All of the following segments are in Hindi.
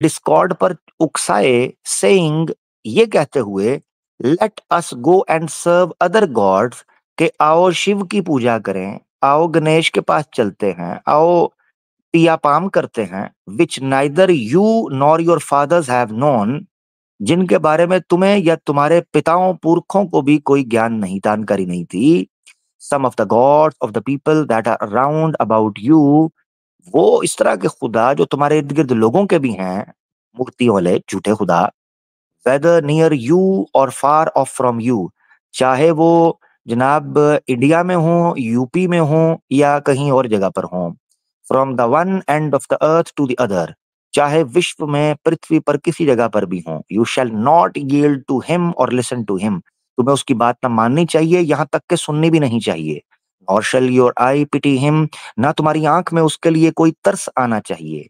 डिस्कॉर्ड पर उकसाए, सेइंग, ये कहते हुए, let us go and serve other gods, के आओ शिव की पूजा करें, आओ गणेश के पास चलते हैं, आओ पिया पाम करते हैं, which neither you nor your fathers have known, जिनके बारे में तुम्हें या तुम्हारे पिताओं पुरखों को भी कोई ज्ञान नहीं, जानकारी नहीं थी। Some of the gods of the people that are around about you, वो इस तरह के खुदा जो तुम्हारे इर्द गिर्द लोगों के भी हैं, मूर्तियों वाले झूठे खुदा, वेदर नियर यू और फार ऑफ फ्रॉम यू, चाहे वो जनाब इंडिया में हो, यूपी में हो, या कहीं और जगह पर हो, from the one end of the earth to the other, चाहे विश्व में पृथ्वी पर किसी जगह पर भी हो, you shall not yield to him or listen to him, तुम्हें उसकी बात ना माननी चाहिए, यहां तक के सुननी भी नहीं चाहिए। और शैल योर आई पिटी हिम, ना तुम्हारी आंख में उसके लिए कोई तरस आना चाहिए,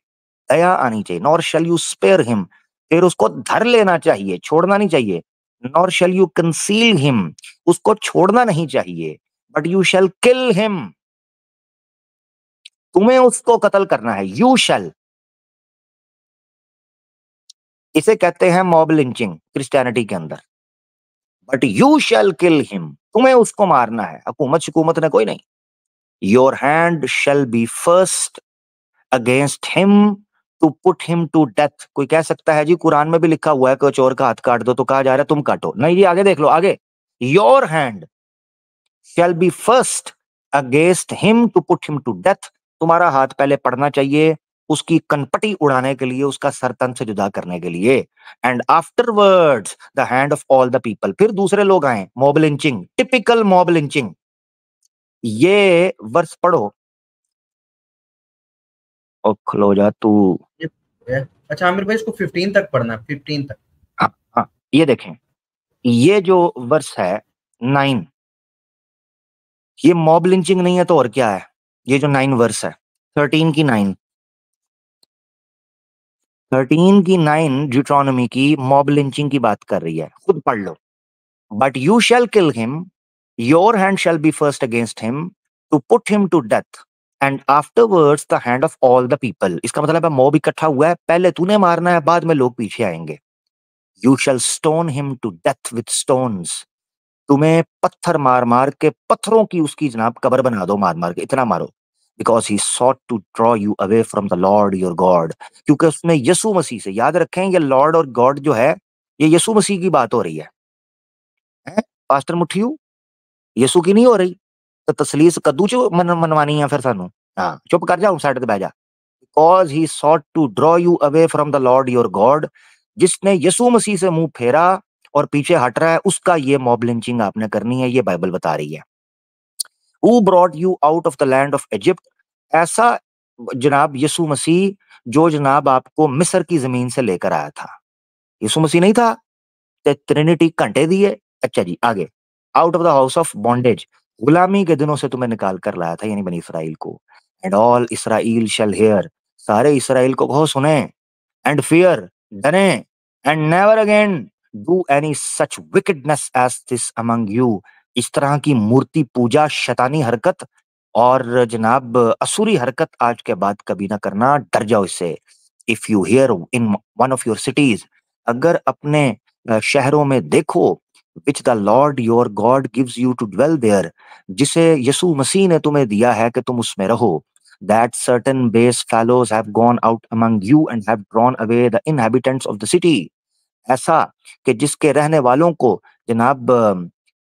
दया आनी चाहिए। Nor shall you spare him, फिर उसको धर लेना चाहिए, छोड़ना नहीं चाहिए। Nor shall you conceal him, उसको छोड़ना नहीं चाहिए। But you shall kill him, तुम्हें उसको कत्ल करना है। यू शैल, इसे कहते हैं मॉब लिंचिंग क्रिश्चियनिटी के अंदर। But you shall kill him, तुम्हें उसको मारना है, हुकूमत शुकूमत ने कोई नहीं। Your hand shall be first against him to put him to death. कोई कह सकता है जी कुरान में भी लिखा हुआ है कि चोर का हाथ काट दो, तो कहा जा रहा है तुम काटो। नहीं जी, आगे देख लो, आगे, your hand shall be first against him to put him to death, तुम्हारा हाथ पहले पड़ना चाहिए उसकी कनपटी उड़ाने के लिए, उसका सर तन से जुदा करने के लिए। And afterwards the hand of all the people, फिर दूसरे लोग आए। Mob lynching, typical mob lynching. ये वर्ष पढ़ो। और खलो जा तू। ये अच्छा आमिर भाई, इसको 15 तक पढ़ना, 15 तक। हाँ हाँ, ये देखें, ये जो वर्ष है 9, ये मॉब लिंचिंग नहीं है तो और क्या है? ये जो 9 वर्ष है, 13 की 9, 13 की 9 ड्यूट्रॉनमी की मॉब लिंचिंग की बात कर रही है, खुद पढ़ लो। But you shall kill him, your hand shall be first against him to put him to death, and afterwards the hand of all the people. इसका मतलब है मॉब इकट्ठा हुआ है, पहले तूने मारना है, बाद में लोग पीछे आएंगे। You shall stone him to death with stones, तुम्हें पत्थर मार मार के, पत्थरों की उसकी जनाब कबर बना दो, मार मार के इतना मारो। Because he sought to draw you away from the Lord your God, क्योंकि उसने यीशु मसीह से, याद रखें ये लॉर्ड और गॉड जो है, ये यीशु मसीह की बात हो रही है? पास्टर मुठियू, यीशु की नहीं हो रही, तो तसलीस कद्दू चो मनवानी है फिर सानू? हाँ, चुप कर जाओ, साइड पे बैठ जा। Because he sought to draw you away from the Lord your God, जिसने यीशु मसीह से मुंह फेरा और पीछे हट रहा है, उसका ये मॉब लिंचिंग आपने करनी है, ये बाइबल बता रही है। Who brought you out of the land of Egypt, ऐसा जनाब यीशु मसीह जो जनाब आपको मिस्र की जमीन से लेकर आया था, यीशु मसीह नहीं था? ट्रिनिटी घंटे दिए। अच्छा जी, आगे, out of the house of bondage, गुलामी के दिनों से तुम्हें निकाल कर लाया था, यानी बनी इसराइल को। And all Israel shall hear, सारे इसराइल को कहो सुने। एंड फियर, डरे। And never again do any such wickedness as this among you, इस तरह की मूर्ति पूजा, शैतानी हरकत और जनाब असुरी हरकत आज के बाद कभी ना करना, डर जाओ इससे। If you hear in one of your cities, अगर अपने शहरों में देखो, which the Lord your God gives you to dwell there, जिसे यीशु मसीह ने तुम्हें दिया है कि तुम उसमें रहो, that certain base fellows have gone out among you and have drawn away the inhabitants of the city, ऐसा कि जिसके रहने वालों को जनाब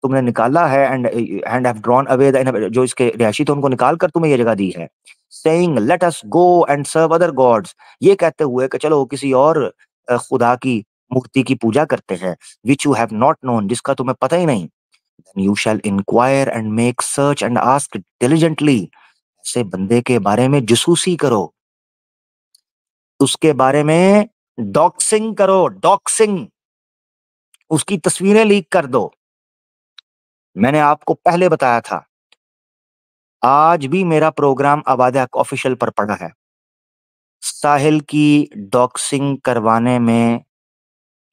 तुमने निकाला है, and have drawn away the, जो इसके रिहायशी थे उनको निकाल कर तुम्हें ये जगह दी है। Saying let us go and serve other gods, ये कहते हुए कि चलो किसी और खुदा की मूर्ति की पूजा करते हैं, which you have not known, जिसका तुम्हें पता ही नहीं। Then you shall inquire and make search and ask diligently, ऐसे बंदे के बारे में जासूसी करो, उसके बारे में डॉक्सिंग करो, डॉक्सिंग, उसकी तस्वीरें लीक कर दो। मैंने आपको पहले बताया था, आज भी मेरा प्रोग्राम आबाद हक ऑफिशियल पर पड़ा है। साहिल की डॉक्सिंग करवाने में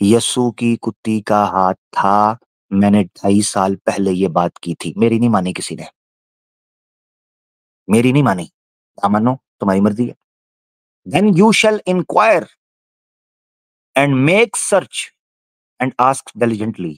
यस्सू की कुत्ती का हाथ था। मैंने 2.5 साल पहले ये बात की थी, मेरी नहीं मानी किसी ने, मेरी नहीं मानी। ना मानो, तुम्हारी मर्जी है। Then you shall inquire, and make search and ask diligently.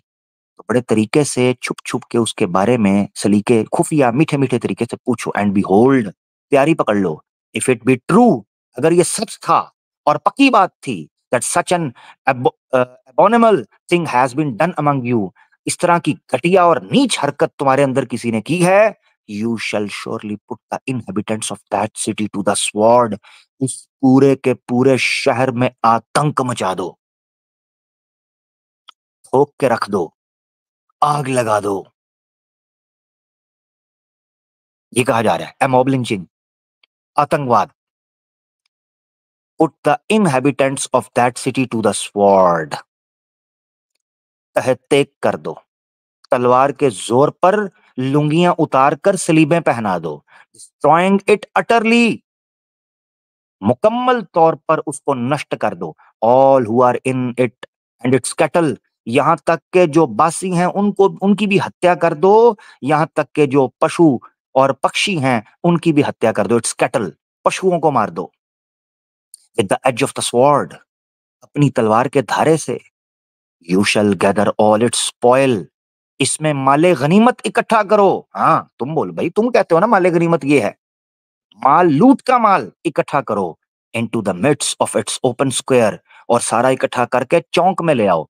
तो बड़े तरीके से छुप छुप के उसके बारे में सलीके खुफिया मीठे मीठे तरीके से पूछो. एंड बी होल्ड, तैयारी पकड़ लो, इफ इट बी ट्रू, अगर ये सच था और पक्की बात थी, that such an abominable thing has been done among you, इस तरह की घटिया और नीच हरकत तुम्हारे अंदर किसी ने की है, you shall surely put the inhabitants of that city to the sword, उस पूरे के पूरे शहर में आतंक मचा दो, ठोक के रख दो, आग लगा दो. ये कहा जा रहा है मॉब लिंचिंग, आतंकवाद. Put the inhabitants of that city to the sword, तहतेक कर दो, तलवार के जोर पर लुंगियां उतार कर सलीबें पहना दो, डिस्ट्रॉइंग इट अटरली, मुकम्मल तौर पर उसको नष्ट कर दो. All who are in it and its cattle, यहां तक के जो बासी हैं उनको, उनकी भी हत्या कर दो, यहां तक के जो पशु और पक्षी हैं उनकी भी हत्या कर दो. इट्स कैटल, पशुओं को मार दो. With the edge of the sword, अपनी तलवार के धारे से. You shall gather all its spoil, इसमें माले गनीमत इकट्ठा करो. हाँ तुम बोल भाई, तुम कहते हो ना माले गनीमत ये है, माल लूट का माल इकट्ठा करो. Into the midst of its open square, और सारा इकट्ठा करके चौक में ले आओ.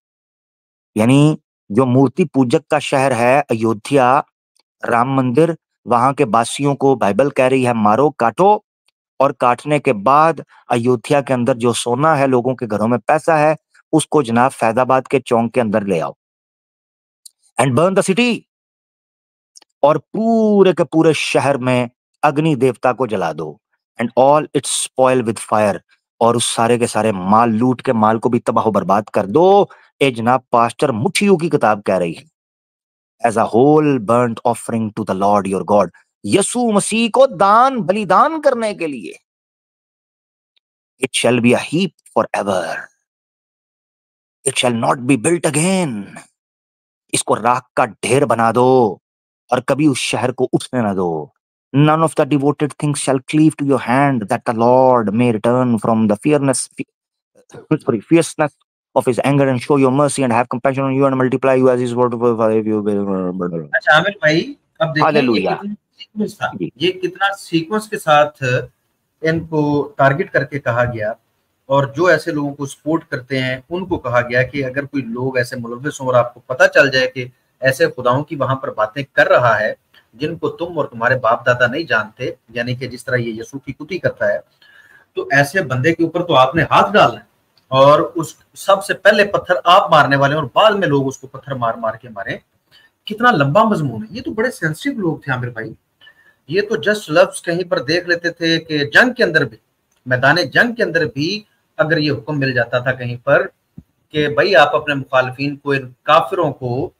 यानी जो मूर्ति पूजक का शहर है अयोध्या, राम मंदिर, वहां के बासियों को बाइबल कह रही है मारो काटो, और काटने के बाद अयोध्या के अंदर जो सोना है, लोगों के घरों में पैसा है, उसको जनाब फैजाबाद के चौक के अंदर ले आओ. एंड बर्न द सिटी, और पूरे के पूरे शहर में अग्नि देवता को जला दो. And all its spoil with fire, और उस सारे के सारे माल, लूट के माल को भी तबाह बर्बाद कर दो. ए जनाब पास्टर मुठियों की किताब कह रही है, as a whole burnt offering to the Lord your God, यसु मसीह को दान बलिदान करने के लिए. It shall be a heap for ever, it shall not be built again, इसको राख का ढेर बना दो और कभी उस शहर को उठने ना दो. None of the devoted things shall cleave to your hand, that the Lord may return from the fierceness of his anger and show your mercy and have compassion on you and multiply you as his word will forgive you. अच्छा आमिर भाई, अब देखिए ये हालेलुया. कितना सीक्वेंस था, जी. ये कितना सीक्वेंस के साथ इनको टारगेट करके कहा गया, और जो ऐसे लोगों को सपोर्ट करते हैं उनको कहा गया कि अगर कोई लोग ऐसे मुलविस हों और आपको पता चल जाए कि ऐसे खुदाओं की वहां पर बातें कर रहा है जिनको तुम और तुम्हारे बाप दादा नहीं जानते, यानी कि जिस तरह ये यसू की कुती करता है, तो ऐसे बंदे के ऊपर तो आपने हाथ डालना है, और उस सबसे पहले पत्थर आप मारने वाले, और बाद में लोग उसको पत्थर मार मार के मारे. कितना लंबा मजमून है. ये तो बड़े सेंसिटिव लोग थे आमिर भाई. ये तो जस्ट लफ्ज कहीं पर देख लेते थे कि जंग के अंदर भी, मैदान जंग के अंदर भी अगर ये हुक्म मिल जाता था कहीं पर कि भाई आप अपने मुखालफिन को, इन काफिरों को,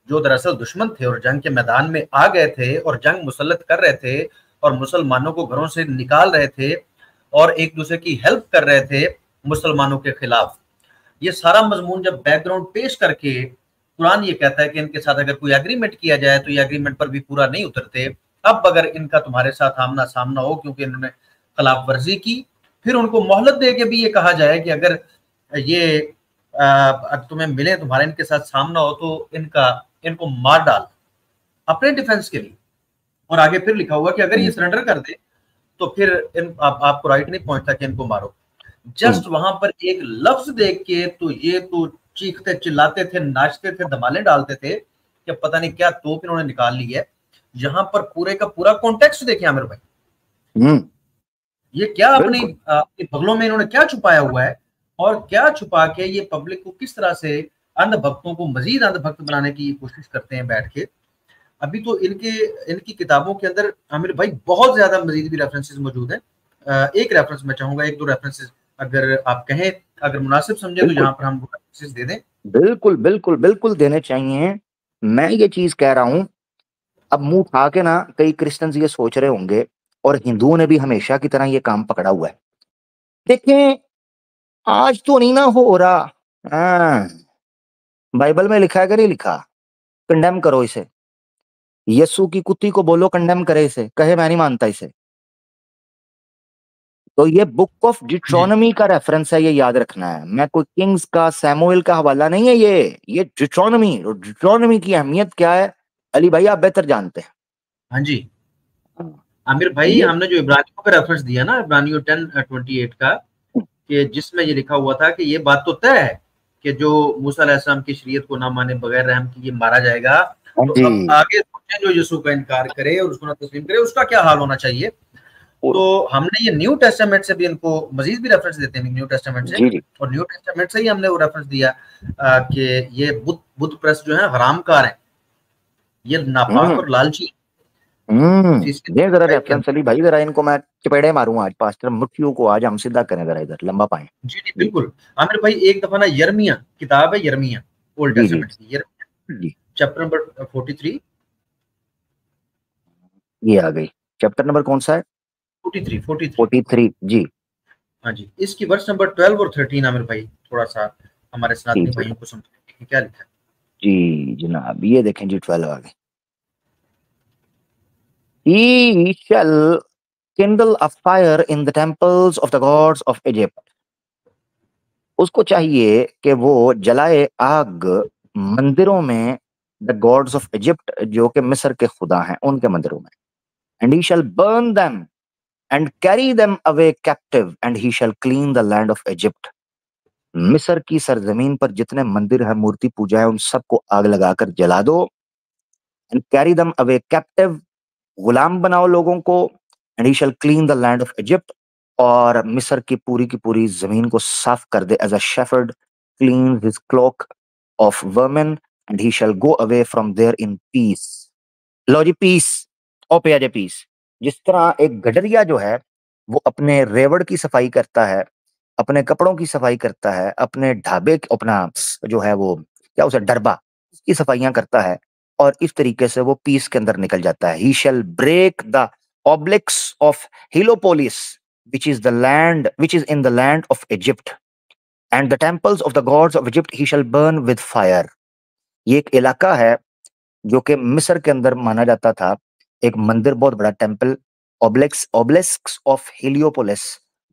जो दरअसल दुश्मन थे और जंग के मैदान में आ गए थे और जंग मुसल्लत कर रहे थे और मुसलमानों को घरों से निकाल रहे थे और एक दूसरे की हेल्प कर रहे थे मुसलमानों के खिलाफ, ये सारा मजमून जब बैकग्राउंड पेश करके कुरान ये कहता है कि इनके साथ अगर कोई एग्रीमेंट किया जाए तो ये एग्रीमेंट पर भी पूरा नहीं उतरते. अब अगर इनका तुम्हारे साथ आमना सामना हो क्योंकि इन्होंने खिलाफ वर्जी की, फिर उनको मोहलत दे के भी ये कहा जाए कि अगर ये तुम्हें मिले, तुम्हारे इनके साथ सामना हो, तो इनको मार डाल अपने डिफेंस के लिए. और आगे फिर लिखा हुआ कि अगर ये सरेंडर कर दे तो फिर आपको राइट नहीं पहुंचता कि इनको मारो. जस्ट वहां पर एक लफ्ज देख के तो ये तो चीखते चिल्लाते थे, नाचते थे, धमाले डालते थे कि पता नहीं क्या तोप इन्होंने निकाल ली है. यहाँ पर पूरे का पूरा कॉन्टेक्स्ट देखिए आमिर भाई, ये क्या अपनी बगलों में इन्होंने क्या छुपाया हुआ है, और क्या छुपा के ये पब्लिक को किस तरह से अंधभक्तों को मजीद अंधभक्त बनाने की कोशिश करते हैं बैठ के. अभी तो इनकी किताबों के अंदर आमिर भाई बहुत ज्यादा मजीद भी रेफरेंसेस मौजूद है. एक रेफरेंस मैं चाहूंगा, एक दो रेफरेंसेस अगर आप कहें, अगर मुनासिब समझे तो यहाँ पर हम रेफरेंसेस दे दें. बिल्कुल बिल्कुल बिल्कुल देने चाहिए. मैं ये चीज कह रहा हूं, अब मुंह उठा के ना कई क्रिश्चियंस ये सोच रहे होंगे, और हिंदुओं ने भी हमेशा की तरह ये काम पकड़ा हुआ है. देखें, आज तो नहीं ना हो रहा. हाँ, बाइबल में लिखा है कि नहीं लिखा? कंडेम करो इसे. यीशु की कुत्ती को बोलो कंडेम करे इसे, कहे मैं नहीं मानता इसे. तो ये बुक ऑफ डिट्रोनमी का रेफरेंस है, ये याद रखना है। मैं कोई किंग्स का, सैमुएल का हवाला नहीं है ये डिट्रोनमी। और डिट्रोनमी की अहमियत क्या है, अली भाई आप बेहतर जानते हैं। हाँ जी हाँ, आमिर भाई, ये हमने जो इब्रानियों का रेफरेंस दिया ना, इब्रानियों 10:28 का, कि जिसमें ये लिखा हुआ था कि ये बात तो तय है कि जो मूसा अलैहिस्सलाम की शरीयत को ना माने बगैर रहम की ये मारा जाएगा। हाँ तो जी। अब आगे सोचें, जो यीशु का इनकार करे और उसको ना तस्लीम करे, उसका क्या हाल होना चाहिए। और- तो हमने ये न्यू टेस्टामेंट से भी इनको मजीद भी रेफरेंस देते हैं, न्यू टेस्टामेंट से। जी जी। और न्यू टेस्टामेंट से ही हमने वो रेफरेंस दिया कि ये बुत प्रस्त जो है हरामकार है, ये नापाक हम्म और लालची। हम्म। जिसके ये जरा के रेफरेंस अली भाई, जरा इनको मैं चपेड़े मारूं आज, पास्टर मुट्ठियों को आज हम सीधा करें, जरा इधर लंबा पाए। जी जी जी बिल्कुल। आमिर भाई, एक दफा ना यर्मिया किताब है, यर्मिया ओल्ड जी जी टेस्टामेंट की, यर्मिया जी। चैप्टर नंबर 43, ये आ गई। चैप्टर नंबर कौन सा है? 43। 43 जी। हाँ जी, इसकी वर्ष नंबर 12 और 13 आमिर भाई, थोड़ा सा हमारे जी सनातनी जी भाइयों को समझाइए कि क्या लिखा है। जी जनाब, ये देखें जी 12 आ गई। He shall kindle a fire in the temples of the gods of Egypt. उसको चाहिए कि वो जलाए आग मंदिरों में, द गॉड्स ऑफ इजिप्ट, जो कि मिस्र के खुदा हैं, उनके मंदिरों में। And he shall burn them and carry them away captive and he shall clean the land of Egypt. मिस्र की सरजमीन पर जितने मंदिर है, मूर्ति पूजा है, उन सबको आग लगाकर जला दो। And carry them away captive, गुलाम बनाओ लोगों को। And he shall clean the land of Egypt, और मिस्र की पूरी जमीन को साफ कर दे। As a shepherd clean his cloak of vermin and he shall go away from there in peace. लो जी पीस, ओ पे आजे पीस। जिस तरह एक गडरिया जो है वो अपने रेवड़ की सफाई करता है, अपने कपड़ों की सफाई करता है, अपने ढाबे अपना जो है वो क्या उसे डरबा, उसकी सफाइयां करता है, और इस तरीके से वो पीस के अंदर निकल जाता है। He shall break the obelisks of Heliopolis which is in the land of Egypt and the temples of the gods of Egypt he shall burn with fire। ये एक इलाका है जो कि मिस्र के अंदर माना जाता था, एक मंदिर, बहुत बड़ा temple, obelisks of Heliopolis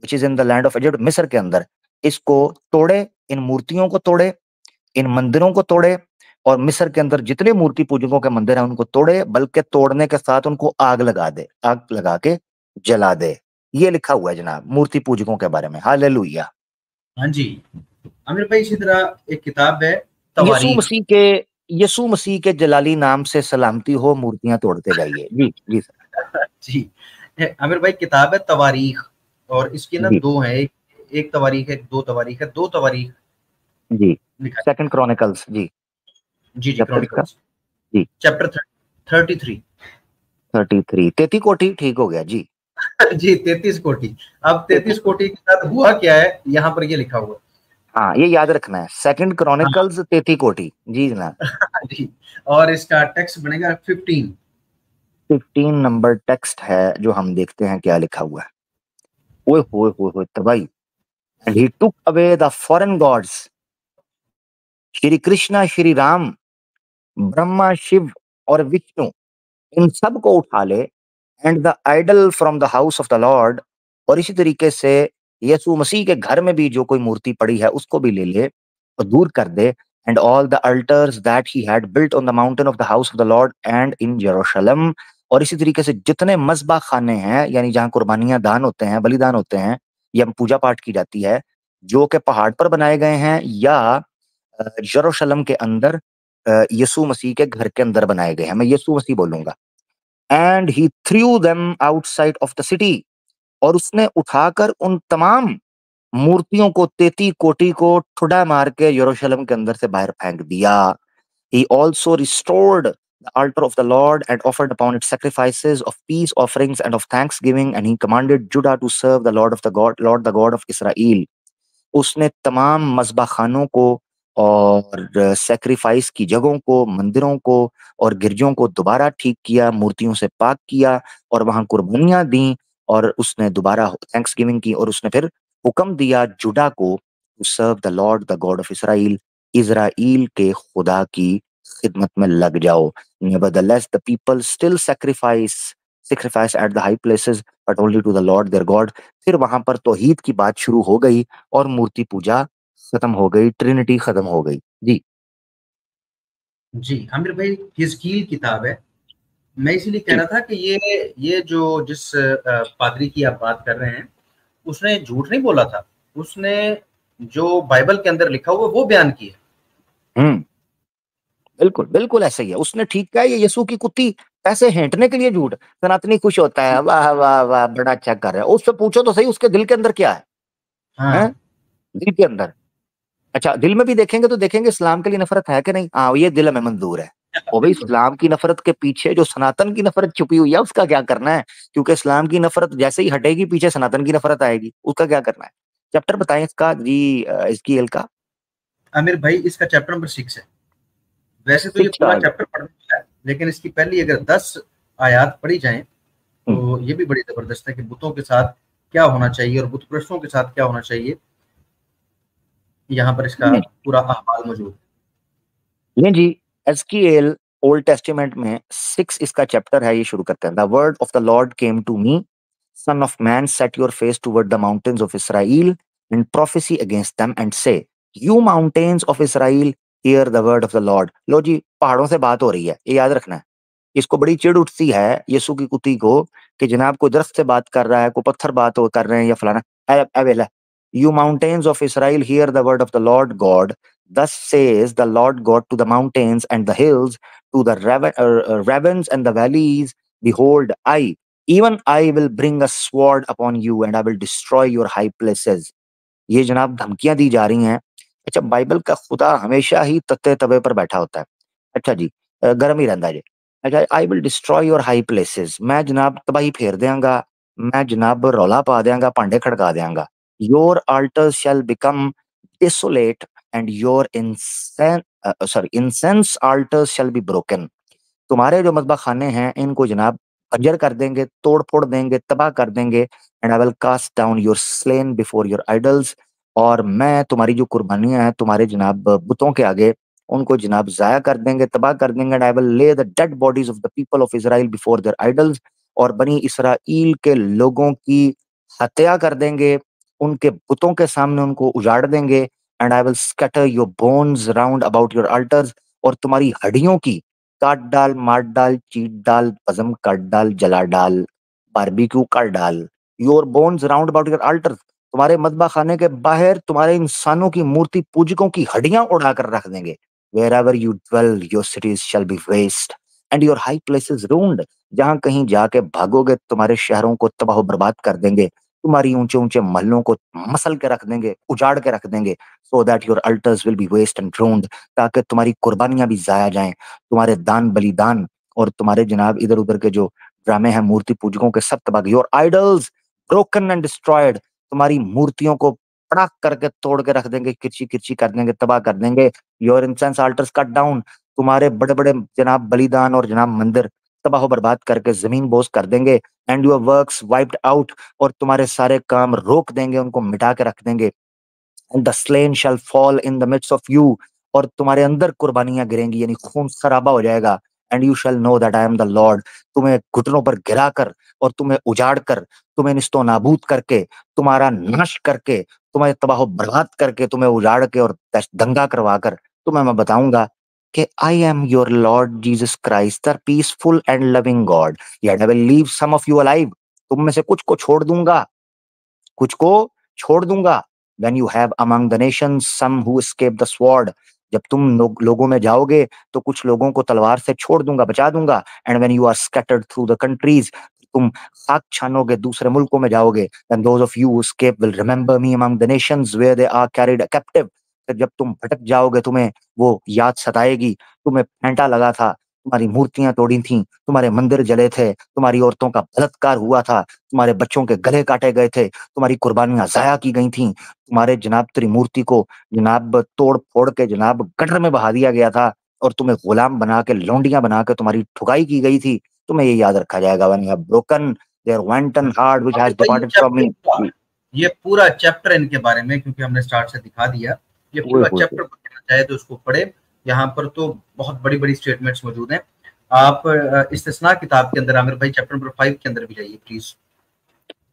which is in the land of Egypt, मिस्र के अंदर। इसको तोड़े, इन मूर्तियों को तोड़े, इन मंदिरों को तोड़े, और मिस्र के अंदर जितने मूर्ति पूजकों के मंदिर हैं उनको तोड़े, बल्कि तोड़ने के साथ उनको आग लगा दे, आग लगा के जला दे। ये लिखा हुआ है जनाब मूर्ति पूजकों के बारे में। हालेलुया। हाँ जी आमिर भाई, इसी तरह एक किताब है यीशु तवारीख। मसीह के यीशु मसीह के जलाली नाम से सलामती हो, मूर्तियां तोड़ते जाइए। जी जी सर। जी आमिर भाई, किताब है तवारीख, और इसकी ना जी दो है, एक तवारीख है, दो तवारीख है, दो तवारीख जी। लिखा सेकंड है। क्रॉनिकल्स जी। जी जी चैप्टर इसका। क्रॉनिकल्स जी। चैप्टर 33। 33, 33 कोठी ठीक हो गया जी। जी 33 कोटि। अब 33 33 कोठी। कोटि के साथ हुआ क्या है, यहाँ पर ये लिखा हुआ हाँ ये याद रखना है, सेकंड है। हाँ क्रॉनिकल्स 33 कोठी जी जनाब। जी, और इसका टेक्स्ट बनेगा 15। 15 नंबर टेक्स्ट है जो हम देखते हैं क्या लिखा हुआ है। ओए होए होए होए तबाही। And he took away the foreign gods, Shri Krishna, Shri Ram, Brahma, Shiva और विष्णु, इन सब को उठा ले। And the idol from the house of the Lord, और इसी तरीके से यीशु मसीह के घर में भी जो कोई मूर्ति पड़ी है उसको भी ले ले और दूर कर दे। And all the altars that he had built on the mountain of the house of the lord and in यरूशलेम, और इसी तरीके से जितने मस्बा खाने हैं, यानी जहाँ कुर्बानियां दान होते हैं, बलिदान होते हैं, या पूजा पाठ की जाती है, जो कि पहाड़ पर बनाए गए हैं या यरूशलेम के अंदर यीशु मसीह के घर के अंदर बनाए गए हैं, मैं यीशु मसीह बोलूंगा। And he through them outside of the city, और उसने उठाकर उन तमाम मूर्तियों को, 33 कोटि को ठुडा मार के यरूशलेम के अंदर से बाहर फेंक दिया। He also restored the altar of the Lord and offered upon it sacrifices of peace offerings and of thanksgiving, and he commanded Judah to serve the Lord the God of Israel। उसने तमाम मस्बा खानों को और सैक्रिफाइस की जगहों को, मंदिरों को और गिरजों को दोबारा ठीक किया, मूर्तियों से पाक किया, और वहां कुर्बानियां दी, और उसने दोबारा थैंक्स गिविंग की, और उसने फिर हुक्म दिया जुडा को to serve the Lord the God of Israel, Israel के खुदा की खिदमत में लग जाओ। Nevertheless the people still sacrifice sacrifice at the high places but only to the Lord their God। फिर वहां पर तौहीद की बात शुरू हो गई और मूर्ति पूजा खत्म हो गई, ट्रिनिटी खत्म हो गई। जी जी, आमिर भाई, हिजकील किताब है। मैं इसीलिए कह जी। रहा था कि ये जो जिस पादरी की आप बात कर रहे हैं, उसने झूठ नहीं बोला था। उसने जो बाइबल के अंदर लिखा हुआ वो बयान किया। हम्म, बिल्कुल बिल्कुल ऐसे ही है। उसने ठीक कहा, ये यीशु की कुत्ती पैसे हेंटने के लिए झूठ। सनातनी खुश होता है, वाह वाह वाह, बड़ा अच्छा कर रहा है। उससे पूछो तो सही, उसके दिल के अंदर क्या है? हैं? हाँ, दिल के अंदर। अच्छा, दिल में भी देखेंगे तो देखेंगे इस्लाम के लिए नफरत है कि नहीं। हाँ, ये दिल में मंजूर है। ओ भाई, बिल्कुल। इस्लाम की नफरत के पीछे जो सनातन की नफरत छुपी हुई है, उसका क्या करना है? क्योंकि इस्लाम की नफरत जैसे ही हटेगी, पीछे सनातन की नफरत आएगी, उसका क्या करना है? चैप्टर बताएं इसका जी, इसकी एल का। आमिर भाई, इसका चैप्टर नंबर 6 है। वैसे तो ये सिक्स। पूरा चैप्टर पढ़ना है, लेकिन इसकी पहली अगर 10 आयत पढ़ी जाएँ, तो ये भी बड़ी ज़बरदस्त है कि बुतों के साथ क्या होना चाहिए और बुत-परस्तों के साथ क्या होना चाहिए। यहाँ पर इसका पूरा अहवाल मौजूद है। ये जी, एज़किएल ओल्ड टेस्टामेंट में 6 इसका चैप्टर है। ये शुरू करते हैं। The word of the lord came to me, son of man, set your face toward the mountains of Israel and prophesy against them and say, you mountains of Israel, hear the word of the lord. लो जी, पहाड़ों से बात हो रही है, ये याद रखना है। इसको बड़ी चिढ़ उठती है यीशु की कुत्ती को कि जनाब कोई दरख्त से बात कर रहा है, कोई पत्थर बात हो कर रहे हैं या फलाना। अवेला, you mountains of Israel, here the word of the Lord God, thus says the Lord God to the mountains and the hills, to the ravens and the valleys, behold, even I will bring a sword upon you and I will destroy your high places। ये जनाब धमकियां दी जा रही हैं। अच्छा, बाइबल का खुदा हमेशा ही तत्ते तवे पर बैठा होता है। अच्छा जी, गर्म ही रहता है जी। अच्छा, I will destroy your high places, मैं जनाब तबाही फेर देंगा, मैं जनाब रौला पा देंगा, भांडे खड़का देंगा। Your altars shall become desolate and your incense altars shall be broken। तुम्हारे जो मज़बख़ खाने हैं, इनको जनाब बंजर कर देंगे, तोड़-फोड़ देंगे, तबाह कर देंगे। And I will cast down your slain before your idols, और मैं तुम्हारी जो कुर्बानियाँ हैं, तुम्हारे जनाब बुतों के आगे, उनको जनाब ज़ाया कर देंगे, तबाह कर देंगे। And I will lay the dead bodies of the people of Israel before their idols, और बनी इसराइल के लोगों की हत्या कर देंगे, उनके बुतों के सामने उनको उजाड़ देंगे। And I will scatter your bones round about your altars, और तुम्हारी हड्डियों की काट डाल, मार डाल, चीट डाल, पज़म काट डाल, जला डाल, बारबेक्यू कर डाल। Your bones round about your alter, तुम्हारे मदबा खाने के बाहर तुम्हारे इंसानों की मूर्ति पूजकों की हड्डियां उड़ाकर रख देंगे। Wherever you dwell, your cities shall be waste and your high places ruined। जहां कहीं जाके भागोगे, तुम्हारे शहरों को तबाह बर्बाद कर देंगे, तुम्हारी ऊंचे ऊंचे महलों को मसल के रख देंगे, उजाड़ के रख देंगे। So that your altars will be waste and ruined, ताकि तुम्हारी कुर्बानियां भी जाया जाएं, तुम्हारे दान बलिदान और तुम्हारे जनाब इधर उधर के जो ड्रामे हैं मूर्ति पूजकों के सब तबाह। Your idols broken and destroyed, तुम्हारी मूर्तियों को पड़ाक करके तोड़ के रख देंगे, किरची किरची कर देंगे, तबाह कर देंगे। Your incense alters cut down, तुम्हारे बड़े बड़े जनाब बलिदान और जनाब मंदिर तबाह बर्बाद करके जमीन बोस कर देंगे। And your works wiped out, और तुम्हारे सारे काम रोक देंगे, उनको मिटा के रख देंगे। And the slain shall fall in the midst of you, और तुम्हारे अंदर कुर्बानियां गिरेंगी, यानी खून खराबा हो जाएगा। And you shall know that I am the Lord, तुम्हें घुटनों पर गिरा कर और तुम्हें उजाड़ कर, तुम्हें निस्तो नाबूद करके, तुम्हारा नाश करके, तुम्हें तबाह बर्बाद करके, तुम्हें उजाड़ के और दंगा करवा कर तुम्हें मैं बताऊंगा कि I am your Lord Jesus Christ, the peaceful and loving God, yet I will leave some of you alive. तुम में से कुछ को छोड़ दूंगा, कुछ को छोड़ दूंगा। When you have among the nations some who escape the sword, जब तुम लोगों में जाओगे तो कुछ लोगों को तलवार से छोड़ दूंगा, बचा दूंगा। And when you are scattered through the countries, तुम खाक छानोगे, दूसरे मुल्कों में जाओगे। Then those of you who escape will remember me among the nations where they are carried captive। फिर जब तुम भटक जाओगे, तुम्हें वो याद सताएगी, तुम्हें फेंटा लगा था, तुम्हारी मूर्तियां तोड़ी थी, तुम्हारे मंदिर जले थे, तुम्हारी औरतों का बलात्कार हुआ था, तुम्हारे बच्चों के गले काटे गए थे, तुम्हारी कुर्बानियां जाया की गई थी, तुम्हारे जनाब त्रिमूर्ति को जनाब तोड़ फोड़ के जनाब गटर में बहा दिया गया था, और तुम्हें गुलाम बना के, लौंडियां बना के तुम्हारी ठुकाई की गई थी। तुम्हें ये याद रखा जाएगा, when you have broken their wanton heart which Aamir has भाई, departed from me। ये पूरा चैप्टर इनके बारे में, क्योंकि हमने स्टार्ट से दिखा दिया, ये ओए पूरा होए होए। चैप्टर पढ़ना चाहे तो उसको पढ़े। यहाँ पर तो बहुत बड़ी बड़ी स्टेटमेंट्स मौजूद हैं। आप इस्तिस्ना किताब के अंदर आमिर भाई चैप्टर नंबर 5 के अंदर भी जाइए प्लीज।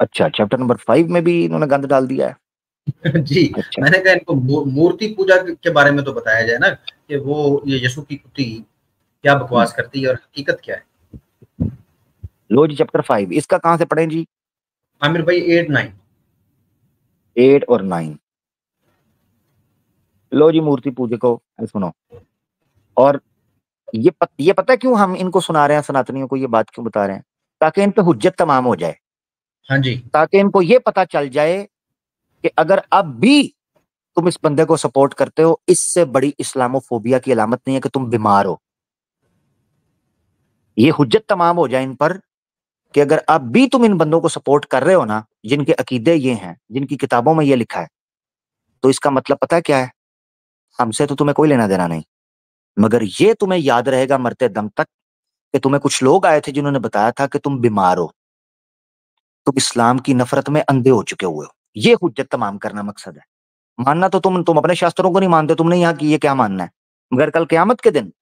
अच्छा, चैप्टर नंबर 5 में भी इन्होंने गंद डाल दिया है। जी, अच्छा। मैंने कहा इनको मूर्ति पूजा के बारे में तो बताया जाए ना, कि वो ये यीशु की कुत्ती क्या बकवास करती है और हकीकत क्या है। लो जी, चैप्टर 5 इसका कहां से पढ़ें जी? आमिर भाई 8-9। 8 और 9। लो जी, मूर्ति पूजको सुनो। और ये पता है क्यों हम इनको सुना रहे हैं, सनातनियों को ये बात क्यों बता रहे हैं? ताकि इन पे हुज्जत तमाम हो जाए, हाँ जी, ताकि इनको ये पता चल जाए कि अगर अब भी तुम इस बंदे को सपोर्ट करते हो, इससे बड़ी इस्लामोफोबिया की अलामत नहीं है कि तुम बीमार हो। ये हुज्जत तमाम हो जाए इन पर कि अगर अब भी तुम इन बंदों को सपोर्ट कर रहे हो ना, जिनके अकीदे ये हैं, जिनकी किताबों में ये लिखा है, तो इसका मतलब पता है क्या है? हमसे तो तुम्हें कोई लेना देना नहीं, मगर ये तुम्हें याद रहेगा मरते दम तक कि तुम्हें कुछ लोग आए थे जिन्होंने बताया था कि तुम बीमार हो, तुम इस्लाम की नफरत में अंधे हो चुके हुए हो। ये हुज्जत तमाम करना मकसद है। मानना तो तुम अपने शास्त्रों को नहीं मानते, तुमने यहाँ की ये क्या मानना है, मगर कल क़यामत के दिन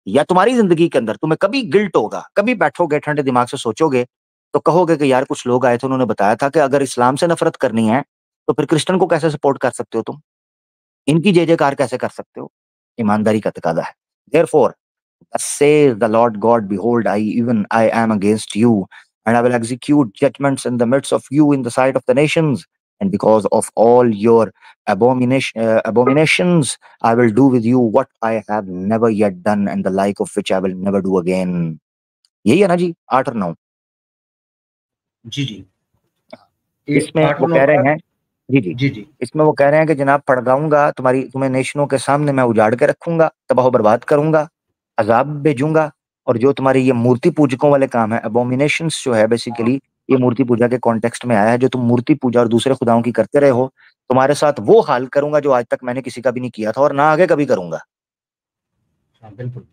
या तुम्हारी जिंदगी के अंदर तुम्हें कभी गिल्ट होगा, कभी बैठोगे ठंडे दिमाग से सोचोगे, तो कहोगे कि यार कुछ लोग आए थे, उन्होंने बताया था कि अगर इस्लाम से नफरत करनी है तो फिर क्रिश्चियन को कैसे सपोर्ट कर सकते हो तुम, इनकी जय जयकार कैसे कर सकते हो? ईमानदारी का तकाजा है। Therefore, thus says the Lord God, behold, even I am against you, and I will execute judgments in the midst of you in the sight of the nations. And because of all your abominations, I will do with you what I have never yet done, and the like of which I will never do again. यही है ना जी, 8 और 9। जी, जी। इसमें 8 वो और 9 कह रहे का। हैं, जी जी, जी, जी। इसमें वो कह रहे हैं कि जनाब पड़गाऊंगा तुम्हें नेशनों के सामने मैं उजाड़ के रखूंगा, तबाह बर्बाद करूंगा, अजाब भेजूंगा। और जो तुम्हारी ये मूर्ति पूजकों वाले काम है, अबोमिनेशंस जो है बेसिकली, ये मूर्ति पूजा के कॉन्टेक्स्ट में आया है। जो तुम मूर्ति पूजा और दूसरे खुदाओं की करते रहे हो, तुम्हारे साथ वो हाल करूंगा जो आज तक मैंने किसी का भी नहीं किया था और ना आगे कभी करूंगा। हाँ, बिल्कुल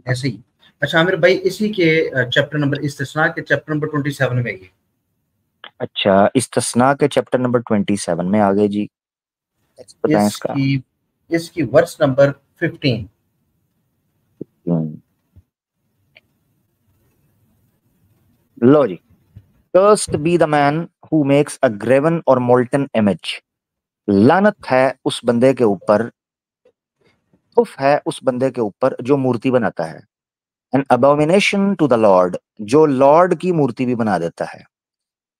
ऐसे ही। अच्छा आमिर भाई, इसी के चैप्टर नंबर इस्तिस्ना के चैप्टर नंबर 27 में ये। अच्छा, इस्तिस्ना के चैप्टर नंबर 27 में आ गए जी, बताएं इसका। इसकी इसकी वर्स नंबर 15। लो जी, Cursed be the man who makes a graven or molten image. लानत है उस बंदे के ऊपर, उफ है उस बंदे के ऊपर जो मूर्ति बनाता है। An abomination to the Lord, जो लॉर्ड की मूर्ति भी बना देता है,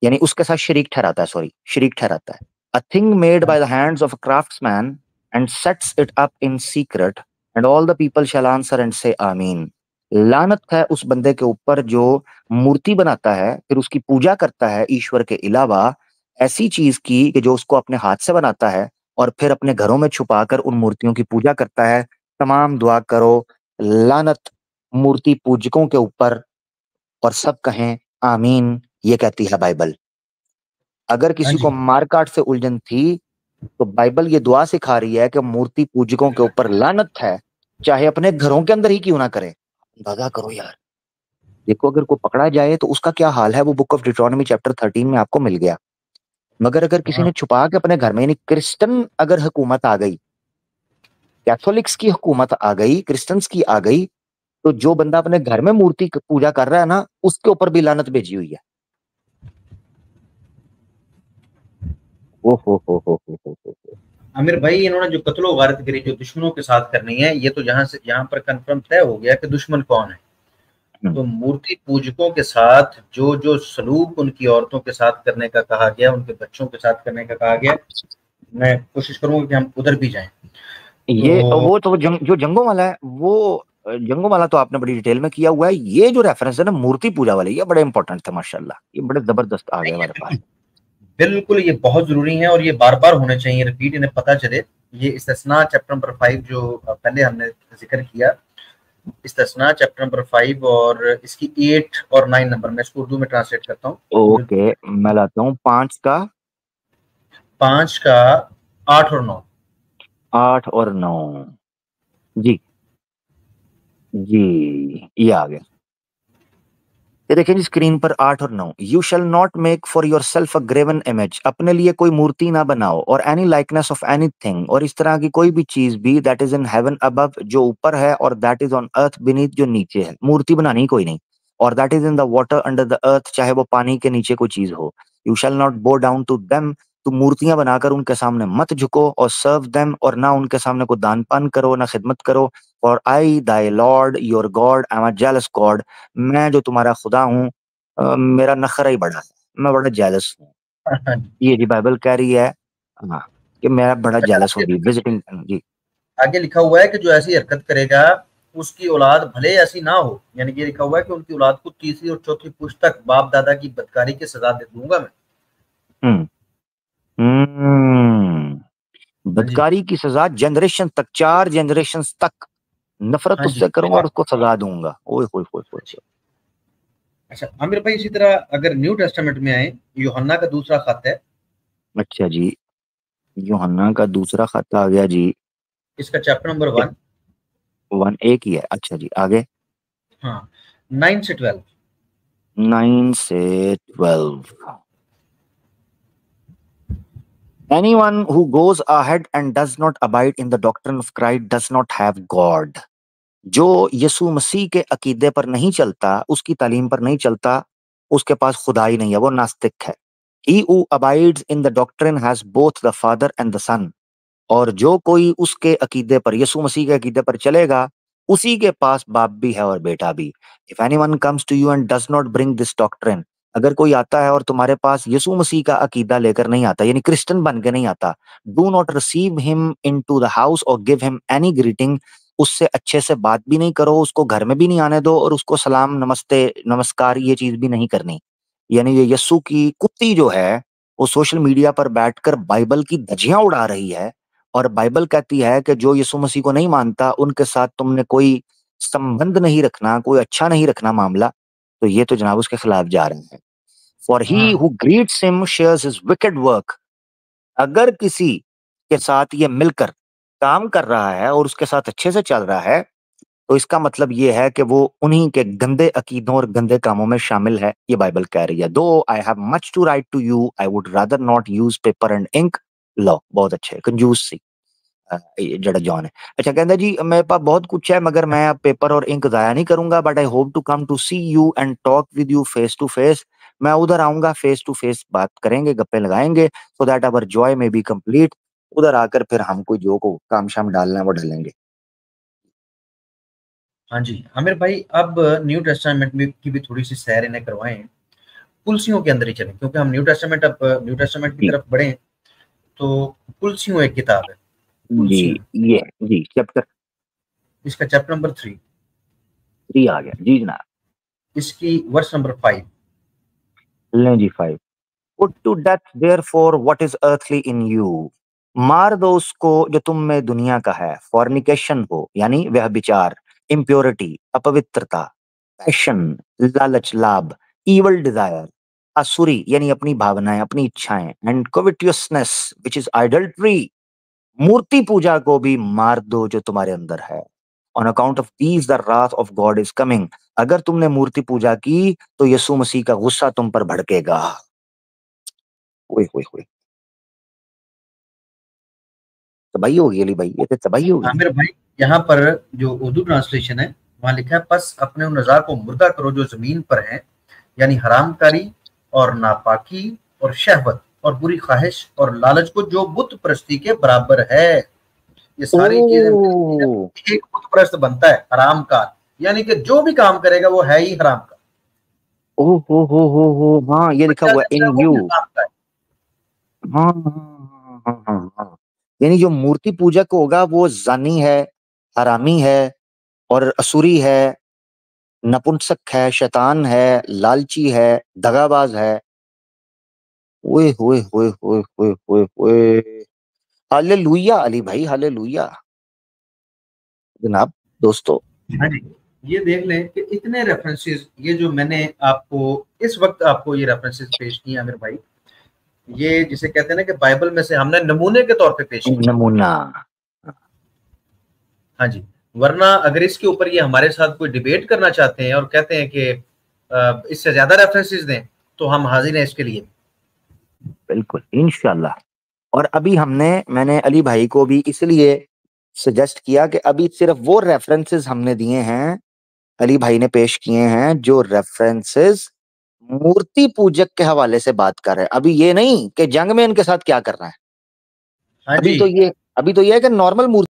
यानी उसके साथ शरीक ठहराता है, सॉरी शरीक ठहराता है। A thing made by the hands of a craftsman and sets it up in secret, and all the people shall answer and say Amen. लानत है उस बंदे के ऊपर जो मूर्ति बनाता है, फिर उसकी पूजा करता है ईश्वर के अलावा, ऐसी चीज की कि जो उसको अपने हाथ से बनाता है और फिर अपने घरों में छुपाकर उन मूर्तियों की पूजा करता है। तमाम दुआ करो लानत मूर्ति पूजकों के ऊपर, और सब कहें आमीन, ये कहती है बाइबल। अगर हाँ किसी को जी। मारकाट से उलझन थी, तो बाइबल ये दुआ सिखा रही है कि मूर्ति पूजकों के ऊपर लानत है, चाहे अपने घरों के अंदर ही क्यों ना करे। अंदाजा करो यार, देखो अगर कोई पकड़ा जाए तो उसका क्या हाल है, वो बुक ऑफ डिट्रोनॉमी चैप्टर 13 में आपको मिल गया। मगर अगर किसी हाँ, ने छुपा के अपने घर में, यानी क्रिश्चियन अगर हुकूमत आ गई, कैथोलिक्स की हुकूमत आ गई, क्रिश्चियंस की आ गई, तो जो बंदा अपने घर में मूर्ति पूजा कर रहा है ना, उसके ऊपर भी लानत भेजी हुई है। ओ हो। आमिर भाई इन्होंने जो कत्लो गारत करी जो दुश्मनों के साथ करनी है, ये तो यहाँ पर कंफर्म तय हो गया कि दुश्मन कौन है। तो मूर्ति पूजकों के साथ जो जो सलूक उनकी औरतों के साथ करने का कहा गया, उनके बच्चों के साथ करने का कहा गया, मैं कोशिश करूंगा कि हम उधर भी जाएं। ये तो वो तो जो जंगों वाला है, वो जंगों वाला तो आपने बड़ी डिटेल में किया हुआ है। ये जो रेफरेंस है ना मूर्ति पूजा वाले, ये बड़े इंपॉर्टेंट थे माशाल्लाह, ये बड़े जबरदस्त आ गए हमारे पास। बिल्कुल ये बहुत जरूरी है और ये बार बार होने चाहिए, रिपीट, इन्हें पता चले। ये इस्तिस्ना चैप्टर नंबर 5 जो पहले हमने जिक्र किया, इस्तिस्ना चैप्टर नंबर 5 और इसकी 8 और 9 नंबर, मैं इसको उर्दू में ट्रांसलेट करता हूँ। ओके, मैं लाता हूँ 5 का, 5 का 8 और 9। 8 और 9। जी जी, ये आ गया। ये देखें जी स्क्रीन पर 8 और 9। You shall not make for yourself a graven image, अपने लिए कोई मूर्ति ना बनाओ, और एनी लाइकनेस ऑफ एनीथिंग, और इस तरह की कोई भी चीज भी, that is in heaven above, जो ऊपर है, और that is on earth beneath, जो नीचे है। मूर्ति बनानी कोई नहीं। और that is in the water under the earth, चाहे वो पानी के नीचे कोई चीज हो। You shall not bow down to them, तुम मूर्तियां बनाकर उनके सामने मत झुको, और सर्व देम, और ना उनके सामने कोई दान पान करो, ना खिदमत करो। और I thy lord your God I am a jealous God, मैं जो तुम्हारा खुदा हूँ, मेरा नखरा ही बड़ा है, मैं बड़ा जेलस हूँ। हाँ जी। ये जी बाइबल कह रही है, हाँ, कि मैं बड़ा अच्छा, जेलस हूँ जी, विजिटिंग जी। आगे लिखा हुआ है कि जो ऐसी हरकत करेगा उसकी औलाद भले ऐसी ना हो, यानी कि लिखा हुआ है कि उनकी औलाद को तीसरी और चौथी पुश्त तक बाप दादा की बदकारी की सजा दे दूंगा मैं। हम्म हम्म हाँ जी। बदकारी की सजा जनरेशन तक, 4 जनरेशन तक नफरत हाँ जी। उससे करूंगा और उसको सजा दूंगा। ओए होए होए होए। अच्छा आमिर भाई, इसी तरह अगर न्यू टेस्टामेंट में आए, यूहन्ना का दूसरा खत है, अच्छा जी, यूहन्ना का दूसरा खत आ गया जी। इसका चैप्टर नंबर 1। 1 एक ही है, अच्छा जी, आगे। हाँ, 9 से 12। 9 से 12। Anyone who goes ahead and does not abide in the doctrine of Christ does not have God. जो यीशु मसीह के अकीदे पर नहीं चलता, उसकी तालीम पर नहीं चलता, उसके पास खुदा ही नहीं है, वो नास्तिक है। He who abides in the doctrine has both the Father and the Son. और जो कोई उसके अकीदे पर, यीशु मसीह के अकीदे पर चलेगा, उसी के पास बाप भी है और बेटा भी। If anyone comes to you and does not bring this doctrine, अगर कोई आता है और तुम्हारे पास यीशु मसीह का अकीदा लेकर नहीं आता, यानी क्रिश्चियन बन के नहीं आता, do not receive him into the house और गिव हिम एनी ग्रीटिंग। उससे अच्छे से बात भी नहीं करो, उसको घर में भी नहीं आने दो, और उसको सलाम नमस्ते नमस्कार ये चीज भी नहीं करनी। यानी ये यस्सु की कुत्ती जो है, वो सोशल मीडिया पर बैठकर बाइबल की धज्जियां उड़ा रही है, और बाइबल कहती है कि जो यीशु मसीह को नहीं मानता उनके साथ तुमने कोई संबंध नहीं रखना, कोई अच्छा नहीं रखना मामला। तो ये तो जनाब उसके खिलाफ जा रहे हैं। फॉर ही हाँ who greets him shares his wicked work, अगर किसी के साथ ये मिलकर काम कर रहा है और उसके साथ अच्छे से चल रहा है, तो इसका मतलब ये है कि वो उन्हीं के गंदे अकीदों और गंदे कामों में शामिल है, ये बाइबल कह रही है। Though I have much to write to you, I would rather not use paper and ink. लो, बहुत अच्छे, कंजूस सी ये जड़ा जॉन है। अच्छा, कहता जी मेरे पास बहुत कुछ है, मगर मैं अब पेपर और इंक जाया नहीं करूंगा, but I hope to come to see you and talk with you face to face. मैं उधर आऊंगा, फेस टू फेस बात करेंगे, गप्पे लगाएंगे, सो दैट अवर जॉय में बी कंप्लीट। उधर आकर फिर हम कोई जो को काम शाम डालना है वो डालेंगे। हाँ जी आमिर भाई, अब न्यू टेस्टामेंट में की भी थोड़ी सी सैर इन्हें करवाएं, कुलसियों के अंदर ही चलें, क्योंकि हम न्यू टेस्टामेंट की जी तरफ बढ़े। तो कुलसियों एक किताब है, जी, कुलसियों, ये जी चैप्टर इसका चैप्टर नंबर 3, 3 आ गया जी जनाब। इसकी वर्ष नंबर 5। लें जी 5। Put to death therefore what is earthly in you, मार दो उसको जो तुम में दुनिया का है। फॉर्निकेशन हो यानी वह विचार, इम्प्योरिटी अपवित्रता, पैशन लालच लाभ, इवल डिजायर असुरी यानी अपनी भावनाएं अपनी इच्छाएं, एंड कोविटियसनेस विच इज आइडल्ट्री, मूर्ति पूजा को भी मार दो जो तुम्हारे अंदर है। On account of these the wrath of God is coming, अगर तुमने मूर्ति पूजा की तो यीशु मसीह का गुस्सा तुम पर भड़केगा। ओए होए होए, तबाही होगी अली भाई, ये तो तबाही होगी। आमिर भाई, यहाँ पर जो उर्दू ट्रांसलेशन है, वहां लिखा है, बस अपने उन अज़ा को मुर्दा करो जो जमीन पर है, यानी हरामकारी और नापाकी और शहवत और बुरी ख्वाहिश और लालच को, जो बुत परस्ती के बराबर है। ये सारी चीजें ओ एक बुत परस्त बनता है हराम का, यानी कि जो भी काम करेगा वो है ही हराम का, ओ हो, हाँ ये लिखा बच्चा हुआ है जैसा इन है वो यू। भी हराम का है। हाँ हाँ, यानी जो मूर्ति पूजक होगा वो जानी है, हरामी है, और असुरी है, नपुंसक है, शैतान है, लालची है, दगाबाज है। ओए होए होए होए होए होए होए, हालेलुया अली भाई, हालेलुया जनाब, दोस्तों। हाँ जी, ये देख लें कि इतने रेफरेंसेस, ये जो मैंने आपको इस वक्त आपको ये रेफरेंसेस पेश किए आमिर भाई, ये जिसे कहते हैं ना कि बाइबल में से हमने नमूने के तौर पे पेश किए। नमूना। हाँ जी, वरना अगर इसके ऊपर ये हमारे साथ कोई डिबेट करना चाहते हैं और कहते हैं कि इससे ज्यादा रेफरेंसेस दें तो हम हाजिर हैं इसके लिए। बिल्कुल, इंशाल्लाह। और अभी मैंने अली भाई को भी इसलिए सजेस्ट किया कि अभी सिर्फ वो रेफरेंसेस हमने दिए हैं, अली भाई ने पेश किए हैं जो रेफरेंसेस मूर्ति पूजक के हवाले से बात कर रहे हैं। अभी ये नहीं कि जंग में इनके साथ क्या करना है। हाँ अभी जी। तो ये अभी तो ये है कि नॉर्मल मूर्ति